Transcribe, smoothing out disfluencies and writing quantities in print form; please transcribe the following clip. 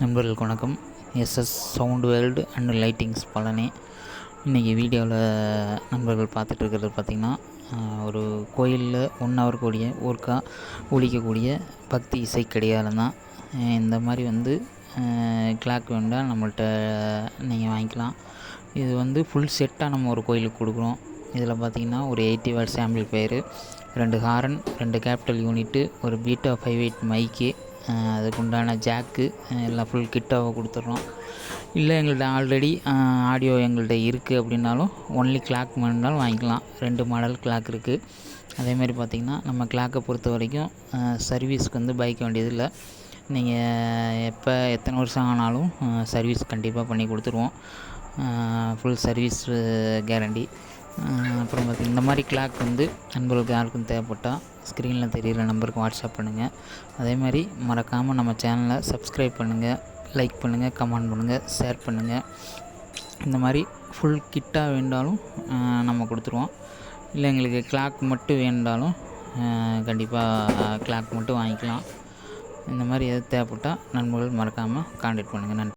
நண்பர்களுக்கு வணக்கம். SS sound world and lightings Palani. இன்றைக்கி வீடியோவில் நண்பர்கள் பார்த்துட்ருக்கிறது பார்த்திங்கன்னா, ஒரு கோயிலில் 1 ஹவர் கூடிய ஒர்க்கா ஒலிக்கக்கூடிய பக்தி இசை கடிகாரம் தான். இந்த மாதிரி கிளாக் வேண்டால் நம்மள்கிட்ட நீங்கள் வாங்கிக்கலாம். இது ஃபுல் செட்டாக நம்ம ஒரு கோயிலுக்கு கொடுக்குறோம். இதில் பார்த்திங்கன்னா ஒரு 80 watts amplifier, 2 horn, 2 capital unit, ஒரு பீட்டா 58 மைக்கு, அதுக்குண்டான ஜாக்கு எல்லாம் ஃபுல் கிட்டாக கொடுத்துட்றோம். இல்லை எங்கள்கிட்ட ஆல்ரெடி ஆடியோ எங்கள்கிட்ட இருக்குது அப்படின்னாலும் ஒன்லி கிளாக் வேணுனாலும் வாங்கிக்கலாம். 2 மாடல் கிளாக் இருக்குது. அதேமாதிரி பார்த்திங்கன்னா நம்ம கிளாக்கை பொறுத்த வரைக்கும் சர்வீஸ்க்கு பைக்க வேண்டியதில்லை. நீங்கள் எத்தனை வருஷம் ஆனாலும் சர்வீஸ் கண்டிப்பாக பண்ணி கொடுத்துருவோம். Full service guarantee. அப்புறம் பார்த்திங்கன்னா இந்த மாதிரி கிளாக் நண்பர்களுக்கு யாருக்கும் தேவைப்பட்டால் ஸ்க்ரீனில் தெரிகிற நம்பருக்கு வாட்ஸ்அப் பண்ணுங்கள். அதே மாதிரி மறக்காமல் நம்ம சேனலை சப்ஸ்கிரைப் பண்ணுங்கள், லைக் பண்ணுங்கள், கமெண்ட் பண்ணுங்கள், ஷேர் பண்ணுங்கள். இந்த மாதிரி ஃபுல் கிட்டாக வேண்டாலும் நம்ம கொடுத்துருவோம். இல்லை எங்களுக்கு கிளாக் மட்டும் வேண்டாலும் கண்டிப்பாக கிளாக் மட்டும் வாங்கிக்கலாம். இந்த மாதிரி எது தேவைப்பட்டால் நண்பர்கள் மறக்காமல் கான்டாக்ட் பண்ணுங்கள். நன்றி.